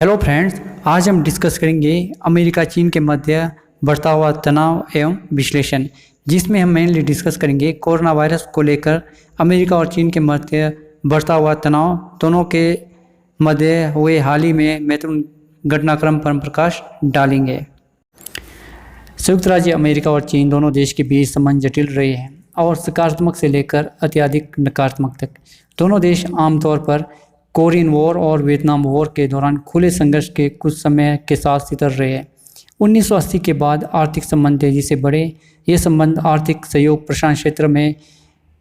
Hello friends, आज हम discuss करेंगे अमेरिका चीन के मध्य बढ़ता हुआ तनाव एवं विश्लेषण, जिसमें हम मेनली डिस्कस करेंगे कोरोना वायरस को लेकर अमेरिका और चीन के मध्य बढ़ता हुआ तनाव, दोनों के मध्य हुए हाल ही में महत्वपूर्ण घटनाक्रम पर प्रकाश डालेंगे। संयुक्त राज्य अमेरिका और चीन दोनों देश के बीच संबंध जटिल रहे हैं और सकारात्मक से लेकर अत्यधिक नकारात्मक तक। दोनों देश आमतौर पर कोरियन वॉर और वियतनाम वॉर के दौरान खुले संघर्ष के कुछ समय के साथ सितर रहे हैं। 1980 के बाद आर्थिक संबंध तेजी से बढ़े। ये संबंध आर्थिक सहयोग, प्रशांत क्षेत्र में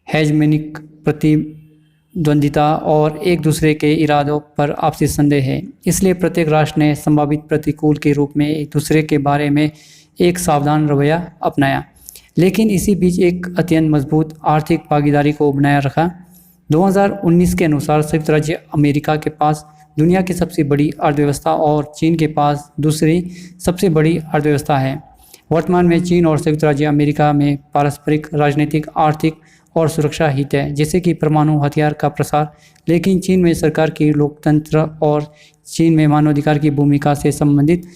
हेजमोनिक प्रतिद्वंदिता और एक दूसरे के इरादों पर आपसी संदेह है। इसलिए प्रत्येक राष्ट्र ने संभावित प्रतिकूल के रूप में एक दूसरे के बारे में एक सावधान रवैया अपनाया, लेकिन इसी बीच एक अत्यंत मजबूत आर्थिक भागीदारी को बनाए रखा। 2019 के अनुसार संयुक्त राज्य अमेरिका के पास दुनिया की सबसे बड़ी अर्थव्यवस्था और चीन के पास दूसरी सबसे बड़ी अर्थव्यवस्था है। वर्तमान में चीन और संयुक्त राज्य अमेरिका में पारस्परिक राजनीतिक, आर्थिक और सुरक्षा हित है, जैसे कि परमाणु हथियार का प्रसार, लेकिन चीन में सरकार की लोकतंत्र और चीन में मानवाधिकार की भूमिका से संबंधित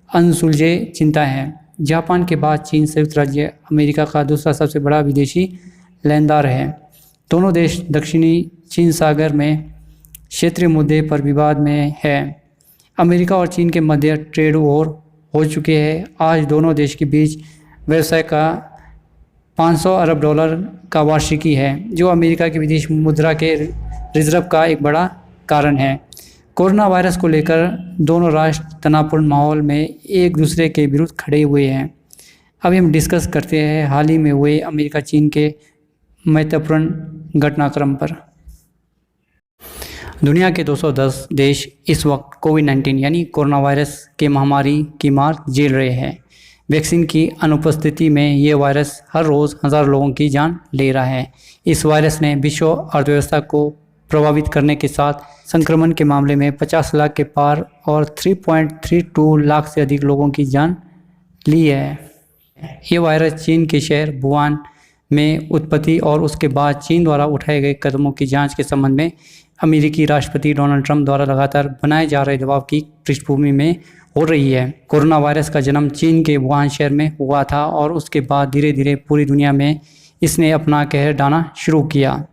अनसुलझे चिंता है। जापान के बाद चीन संयुक्त राज्य अमेरिका का दूसरा सबसे बड़ा विदेशी लेनदार है। दोनों देश दक्षिणी चीन सागर में क्षेत्रीय मुद्दे पर विवाद में है। अमेरिका और चीन के मध्य ट्रेड वॉर हो चुके हैं। आज दोनों देश के बीच व्यवसाय का $500 अरब का वार्षिकी है, जो अमेरिका की विदेश मुद्रा के रिजर्व का एक बड़ा कारण है। कोरोना वायरस को लेकर दोनों राष्ट्र तनावपूर्ण माहौल में एक दूसरे के विरुद्ध खड़े हुए हैं। अभी हम डिस्कस करते हैं हाल ही में हुए अमेरिका चीन के महत्वपूर्ण घटनाक्रम पर। दुनिया के 210 देश इस वक्त कोविड-19 यानी कोरोना वायरस के महामारी की मार झेल रहे हैं। वैक्सीन की अनुपस्थिति में ये वायरस हर रोज़ हज़ारों लोगों की जान ले रहा है। इस वायरस ने विश्व अर्थव्यवस्था को प्रभावित करने के साथ संक्रमण के मामले में 50 लाख के पार और 3.32 लाख से अधिक लोगों की जान ली है। ये वायरस चीन के शहर वुहान में उत्पत्ति और उसके बाद चीन द्वारा उठाए गए कदमों की जांच के संबंध में अमेरिकी राष्ट्रपति डोनाल्ड ट्रंप द्वारा लगातार बनाए जा रहे दबाव की पृष्ठभूमि में हो रही है। कोरोना वायरस का जन्म चीन के वुहान शहर में हुआ था और उसके बाद धीरे धीरे पूरी दुनिया में इसने अपना कहर ढाना शुरू किया।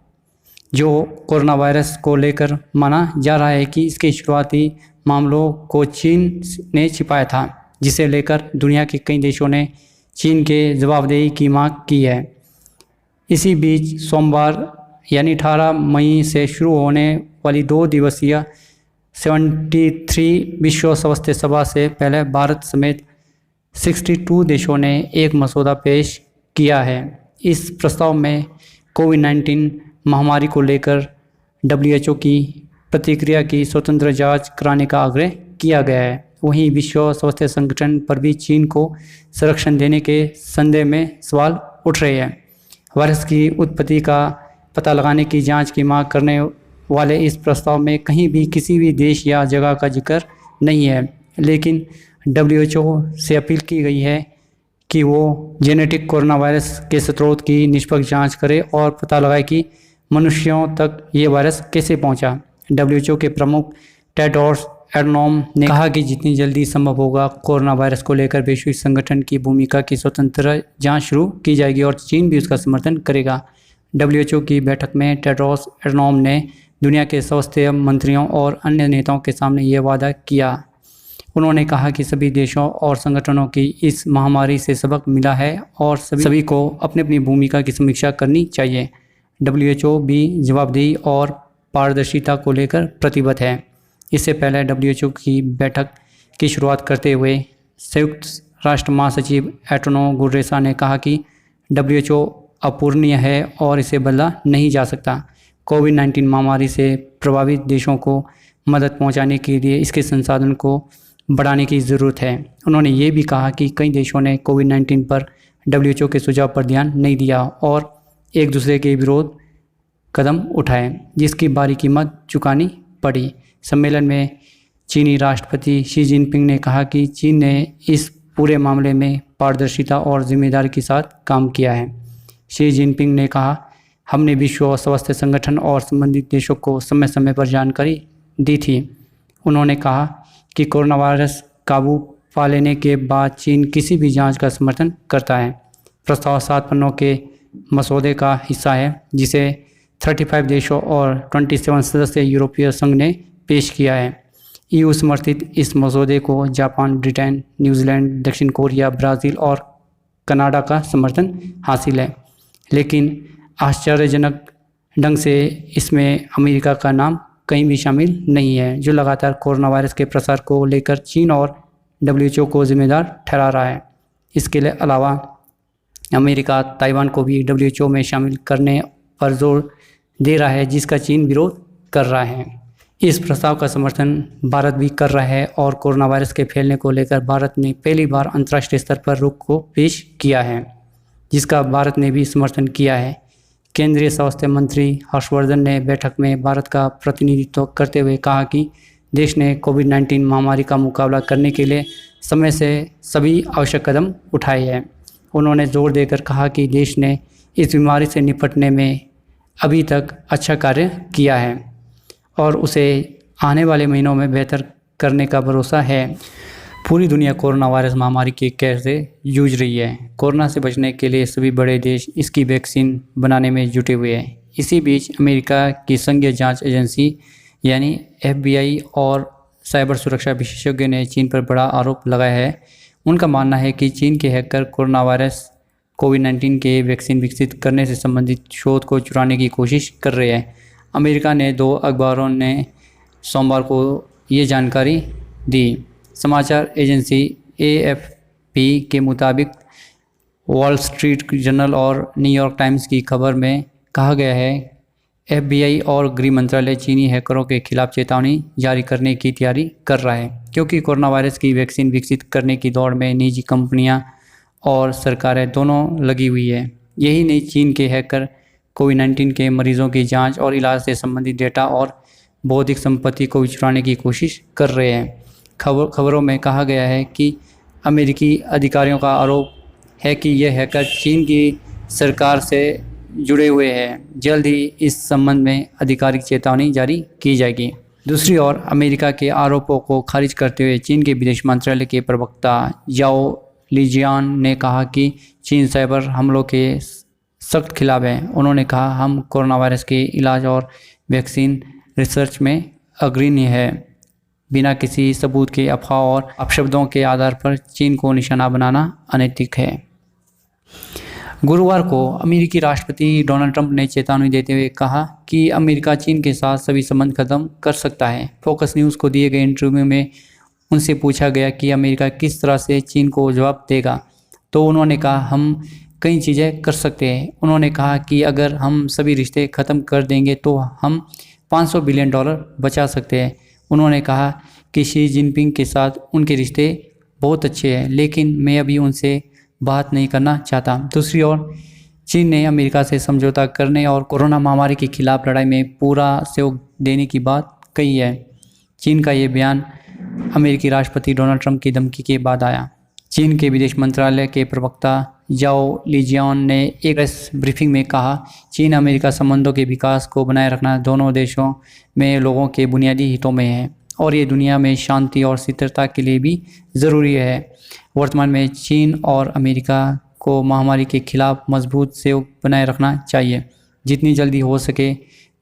जो कोरोना वायरस को लेकर माना जा रहा है कि इसके शुरुआती मामलों को चीन ने छिपाया था, जिसे लेकर दुनिया के कई देशों ने चीन के जवाबदेही की मांग की है। इसी बीच सोमवार यानी 18 मई से शुरू होने वाली 2 दिवसीय 73 विश्व स्वास्थ्य सभा से पहले भारत समेत 62 देशों ने एक मसौदा पेश किया है। इस प्रस्ताव में कोविड-19 महामारी को लेकर WHO की प्रतिक्रिया की स्वतंत्र जांच कराने का आग्रह किया गया है। वहीं विश्व स्वास्थ्य संगठन पर भी चीन को संरक्षण देने के संदेह में सवाल उठ रहे हैं। वायरस की उत्पत्ति का पता लगाने की जांच की मांग करने वाले इस प्रस्ताव में कहीं भी किसी भी देश या जगह का जिक्र नहीं है, लेकिन WHO से अपील की गई है कि वो जेनेटिक कोरोना वायरस के स्रोत की निष्पक्ष जांच करे और पता लगाए कि मनुष्यों तक ये वायरस कैसे पहुंचा। WHO के प्रमुख टेड्रोस एडनोम ने कहा कि जितनी जल्दी संभव होगा कोरोना वायरस को लेकर वैश्विक संगठन की भूमिका की स्वतंत्र जांच शुरू की जाएगी और चीन भी उसका समर्थन करेगा। WHO की बैठक में टेड्रोस एडनोम ने दुनिया के स्वास्थ्य मंत्रियों और अन्य नेताओं के सामने ये वादा किया। उन्होंने कहा कि सभी देशों और संगठनों की इस महामारी से सबक मिला है और सभी को अपनी अपनी भूमिका की समीक्षा करनी चाहिए। WHO भी जवाबदेही और पारदर्शिता को लेकर प्रतिबद्ध है। इससे पहले WHO की बैठक की शुरुआत करते हुए संयुक्त राष्ट्र महासचिव एंटोनियो गुटेरेस ने कहा कि WHO अपूरणीय है और इसे बदला नहीं जा सकता। कोविड-19 महामारी से प्रभावित देशों को मदद पहुंचाने के लिए इसके संसाधन को बढ़ाने की ज़रूरत है। उन्होंने ये भी कहा कि कई देशों ने कोविड-19 पर WHO के सुझाव पर ध्यान नहीं दिया और एक दूसरे के विरोध कदम उठाए, जिसकी भारी कीमत चुकानी पड़ी। सम्मेलन में चीनी राष्ट्रपति शी जिनपिंग ने कहा कि चीन ने इस पूरे मामले में पारदर्शिता और जिम्मेदारी के साथ काम किया है। शी जिनपिंग ने कहा, हमने विश्व स्वास्थ्य संगठन और संबंधित देशों को समय समय पर जानकारी दी थी। उन्होंने कहा कि कोरोना वायरस काबू पा लेने के बाद चीन किसी भी जांच का समर्थन करता है। प्रस्ताव 7 पन्नों के मसौदे का हिस्सा है जिसे 35 देशों और 27 सदस्य यूरोपीय संघ ने पेश किया है। EU समर्थित इस मसौदे को जापान, ब्रिटेन, न्यूजीलैंड, दक्षिण कोरिया, ब्राज़ील और कनाडा का समर्थन हासिल है, लेकिन आश्चर्यजनक ढंग से इसमें अमेरिका का नाम कहीं भी शामिल नहीं है, जो लगातार कोरोना वायरस के प्रसार को लेकर चीन और WHO को जिम्मेदार ठहरा रहा है। इसके अलावा अमेरिका ताइवान को भी WHO में शामिल करने पर जोर दे रहा है, जिसका चीन विरोध कर रहा है। इस प्रस्ताव का समर्थन भारत भी कर रहा है और कोरोना वायरस के फैलने को लेकर भारत ने पहली बार अंतर्राष्ट्रीय स्तर पर रुख को पेश किया है, जिसका भारत ने भी समर्थन किया है। केंद्रीय स्वास्थ्य मंत्री हर्षवर्धन ने बैठक में भारत का प्रतिनिधित्व करते हुए कहा कि देश ने कोविड-19 महामारी का मुकाबला करने के लिए समय से सभी आवश्यक कदम उठाए हैं। उन्होंने जोर देकर कहा कि देश ने इस बीमारी से निपटने में अभी तक अच्छा कार्य किया है और उसे आने वाले महीनों में बेहतर करने का भरोसा है। पूरी दुनिया कोरोना वायरस महामारी के कहर से जूझ रही है। कोरोना से बचने के लिए सभी बड़े देश इसकी वैक्सीन बनाने में जुटे हुए हैं। इसी बीच अमेरिका की संघीय जांच एजेंसी यानी FBI और साइबर सुरक्षा विशेषज्ञों ने चीन पर बड़ा आरोप लगाया है। उनका मानना है कि चीन के हैकर कोरोना वायरस कोविड-19 के वैक्सीन विकसित करने से संबंधित शोध को चुराने की कोशिश कर रहे हैं। अमेरिका ने 2 अखबारों ने सोमवार को ये जानकारी दी। समाचार एजेंसी AFP के मुताबिक वॉल स्ट्रीट जर्नल और न्यूयॉर्क टाइम्स की खबर में कहा गया है FBI और गृह मंत्रालय चीनी हैकरों के खिलाफ चेतावनी जारी करने की तैयारी कर रहा है, क्योंकि कोरोना वायरस की वैक्सीन विकसित करने की दौड़ में निजी कंपनियां और सरकारें दोनों लगी हुई है। यही नहीं, चीन के हैकर कोविड-19 के मरीजों की जांच और इलाज से संबंधित डेटा और बौद्धिक संपत्ति को चुराने की कोशिश कर रहे हैं। खबरों में कहा गया है कि अमेरिकी अधिकारियों का आरोप है कि यह हैकर चीन की सरकार से जुड़े हुए हैं। जल्द ही इस संबंध में आधिकारिक चेतावनी जारी की जाएगी। दूसरी ओर अमेरिका के आरोपों को खारिज करते हुए चीन के विदेश मंत्रालय के प्रवक्ता जाओ लीजियान ने कहा कि चीन साइबर हमलों के सख्त खिलाफ है। उन्होंने कहा, हम कोरोना वायरस के इलाज और वैक्सीन रिसर्च में अग्रणी है। बिना किसी सबूत के अफवाह और अपशब्दों के आधार पर चीन को निशाना बनाना अनैतिक है। गुरुवार को अमेरिकी राष्ट्रपति डोनाल्ड ट्रंप ने चेतावनी देते हुए कहा कि अमेरिका चीन के साथ सभी संबंध खत्म कर सकता है। फोकस न्यूज़ को दिए गए इंटरव्यू में उनसे पूछा गया कि अमेरिका किस तरह से चीन को जवाब देगा, तो उन्होंने कहा, हम कई चीज़ें कर सकते हैं। उन्होंने कहा कि अगर हम सभी रिश्ते ख़त्म कर देंगे तो हम $500 बिलियन बचा सकते हैं। उन्होंने कहा कि शी जिनपिंग के साथ उनके रिश्ते बहुत अच्छे हैं, लेकिन मैं अभी उनसे बात नहीं करना चाहता। दूसरी ओर चीन ने अमेरिका से समझौता करने और कोरोना महामारी के खिलाफ लड़ाई में पूरा सहयोग देने की बात कही है। चीन का ये बयान अमेरिकी राष्ट्रपति डोनाल्ड ट्रंप की धमकी के बाद आया। चीन के विदेश मंत्रालय के प्रवक्ता जाओ लीजियान ने एक प्रेस ब्रीफिंग में कहा, चीन अमेरिका संबंधों के विकास को बनाए रखना दोनों देशों में लोगों के बुनियादी हितों में है और ये दुनिया में शांति और स्थिरता के लिए भी ज़रूरी है। वर्तमान में चीन और अमेरिका को महामारी के खिलाफ मजबूत सहयोग बनाए रखना चाहिए। जितनी जल्दी हो सके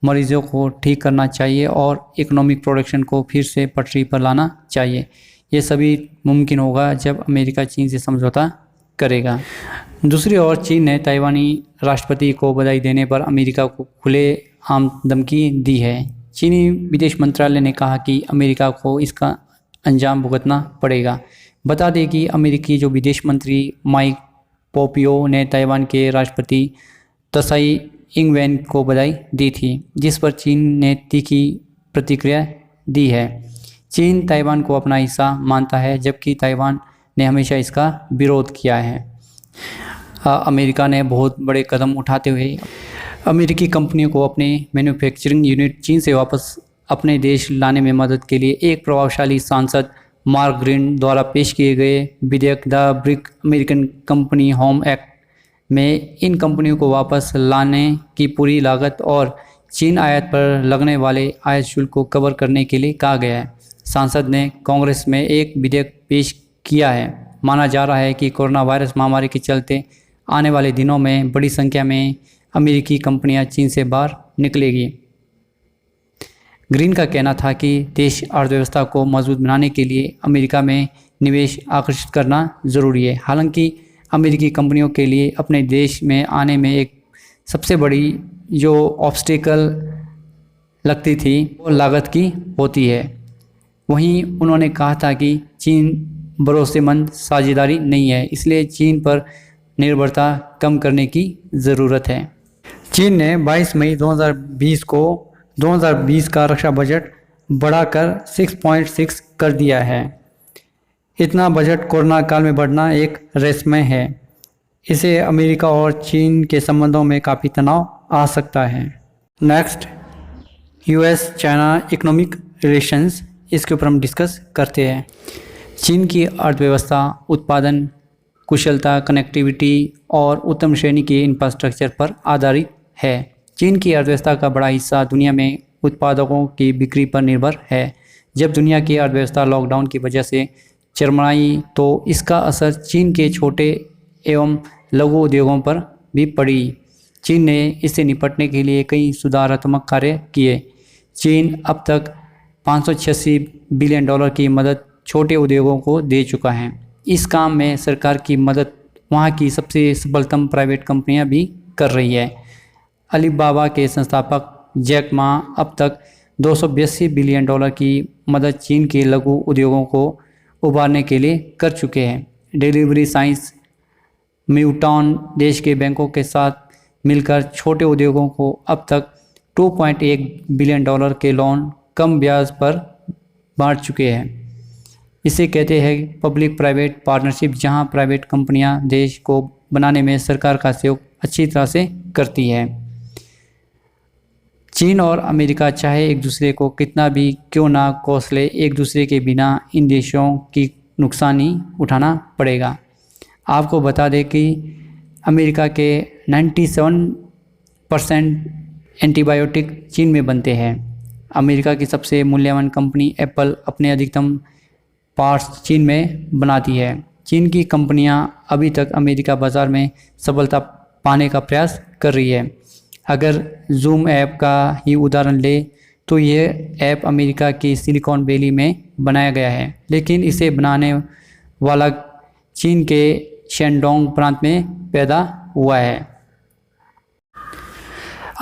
मरीजों को ठीक करना चाहिए और इकोनॉमिक प्रोडक्शन को फिर से पटरी पर लाना चाहिए। ये सभी मुमकिन होगा जब अमेरिका चीन से समझौता करेगा। दूसरी ओर चीन ने ताइवानी राष्ट्रपति को बधाई देने पर अमेरिका को खुलेआम धमकी दी है। चीनी विदेश मंत्रालय ने कहा कि अमेरिका को इसका अंजाम भुगतना पड़ेगा। बता दें कि अमेरिकी जो विदेश मंत्री माइक पोम्पियो ने ताइवान के राष्ट्रपति त्साई इंग-वेन को बधाई दी थी, जिस पर चीन ने तीखी प्रतिक्रिया दी है। चीन ताइवान को अपना हिस्सा मानता है, जबकि ताइवान ने हमेशा इसका विरोध किया है। अमेरिका ने बहुत बड़े कदम उठाते हुए अमेरिकी कंपनियों को अपने मैन्युफैक्चरिंग यूनिट चीन से वापस अपने देश लाने में मदद के लिए एक प्रभावशाली सांसद मार्क ग्रीन द्वारा पेश किए गए विधेयक the brick American company home act में इन कंपनियों को वापस लाने की पूरी लागत और चीन आयात पर लगने वाले आयात शुल्क को कवर करने के लिए कहा गया है। सांसद ने कांग्रेस में एक विधेयक पेश किया है। माना जा रहा है कि कोरोना वायरस महामारी के चलते आने वाले दिनों में बड़ी संख्या में अमेरिकी कंपनियां चीन से बाहर निकलेगी। ग्रीन का कहना था कि देश अर्थव्यवस्था को मजबूत बनाने के लिए अमेरिका में निवेश आकर्षित करना ज़रूरी है। हालांकि अमेरिकी कंपनियों के लिए अपने देश में आने में एक सबसे बड़ी जो ऑब्स्टेकल लगती थी वो लागत की होती है। वहीं उन्होंने कहा था कि चीन भरोसेमंद साझेदारी नहीं है, इसलिए चीन पर निर्भरता कम करने की ज़रूरत है। चीन ने 22 मई 2020 को 2020 का रक्षा बजट बढ़ाकर 6.6 कर दिया है। इतना बजट कोरोना काल में बढ़ना एक रहस्यमय है। इससे अमेरिका और चीन के संबंधों में काफ़ी तनाव आ सकता है। Next, US China economic relations, इसके ऊपर हम डिस्कस करते हैं। चीन की अर्थव्यवस्था उत्पादन, कुशलता, कनेक्टिविटी और उत्तम श्रेणी के इंफ्रास्ट्रक्चर पर आधारित है। चीन की अर्थव्यवस्था का बड़ा हिस्सा दुनिया में उत्पादकों की बिक्री पर निर्भर है। जब दुनिया की अर्थव्यवस्था लॉकडाउन की वजह से चरमराई तो इसका असर चीन के छोटे एवं लघु उद्योगों पर भी पड़ी। चीन ने इससे निपटने के लिए कई सुधारात्मक कार्य किए। चीन अब तक $586 बिलियन की मदद छोटे उद्योगों को दे चुका है। इस काम में सरकार की मदद वहाँ की सबसे सफलतम प्राइवेट कंपनियां भी कर रही है। अलीबाबा के संस्थापक जैक मा अब तक $282 बिलियन की मदद चीन के लघु उद्योगों को उभारने के लिए कर चुके हैं। डिलीवरी साइंस म्यूटॉन देश के बैंकों के साथ मिलकर छोटे उद्योगों को अब तक $2.1 बिलियन के लोन कम ब्याज पर बांट चुके हैं। इसे कहते हैं पब्लिक प्राइवेट पार्टनरशिप, जहां प्राइवेट कंपनियां देश को बनाने में सरकार का सहयोग अच्छी तरह से करती है। चीन और अमेरिका चाहे एक दूसरे को कितना भी क्यों ना कोसले, एक दूसरे के बिना इन देशों की नुकसानी उठाना पड़ेगा। आपको बता दें कि अमेरिका के 97% एंटीबायोटिक चीन में बनते हैं। अमेरिका की सबसे मूल्यवान कंपनी एप्पल अपने अधिकतम पार्ट्स चीन में बनाती है। चीन की कंपनियां अभी तक अमेरिका बाज़ार में सफलता पाने का प्रयास कर रही है। अगर जूम ऐप का ही उदाहरण ले तो यह ऐप अमेरिका की सिलिकॉन वैली में बनाया गया है, लेकिन इसे बनाने वाला चीन के शेंडोंग प्रांत में पैदा हुआ है।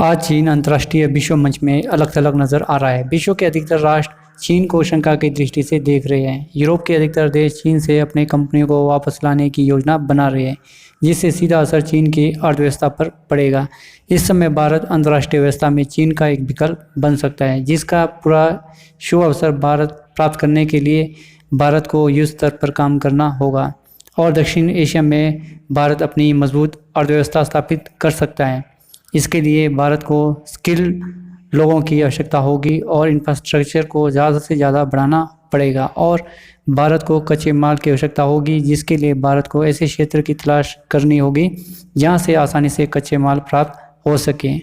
आज चीन अंतर्राष्ट्रीय विश्व मंच में अलग थलग नज़र आ रहा है। विश्व के अधिकतर राष्ट्र चीन को शंका की दृष्टि से देख रहे हैं। यूरोप के अधिकतर देश चीन से अपने कंपनियों को वापस लाने की योजना बना रहे हैं, जिससे सीधा असर चीन की अर्थव्यवस्था पर पड़ेगा। इस समय भारत अंतर्राष्ट्रीय व्यवस्था में चीन का एक विकल्प बन सकता है, जिसका पूरा शुभ अवसर भारत प्राप्त करने के लिए भारत को युद्ध स्तर पर काम करना होगा और दक्षिण एशिया में भारत अपनी मजबूत अर्थव्यवस्था स्थापित कर सकता है। इसके लिए भारत को स्किल्ड लोगों की आवश्यकता होगी और इंफ्रास्ट्रक्चर को ज़्यादा से ज़्यादा बढ़ाना पड़ेगा और भारत को कच्चे माल की आवश्यकता होगी, जिसके लिए भारत को ऐसे क्षेत्र की तलाश करनी होगी जहां से आसानी से कच्चे माल प्राप्त हो सके।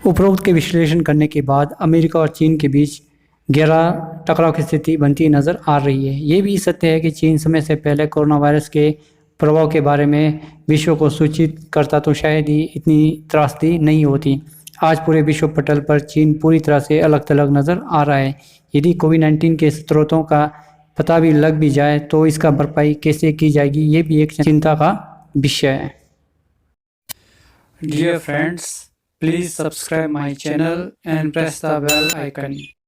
उपरोक्त के विश्लेषण करने के बाद अमेरिका और चीन के बीच गहरा टकराव की स्थिति बनती नज़र आ रही है। ये भी सत्य है कि चीन समय से पहले कोरोना वायरस के प्रभाव के बारे में विश्व को सूचित करता तो शायद ही इतनी त्रासदी नहीं होती। आज पूरे विश्व पटल पर चीन पूरी तरह से अलग थलग नज़र आ रहा है। यदि कोविड-19 के स्रोतों का पता भी लग भी जाए तो इसका भरपाई कैसे की जाएगी, ये भी एक चिंता का विषय है। Dear friends, please subscribe my channel and press the bell icon.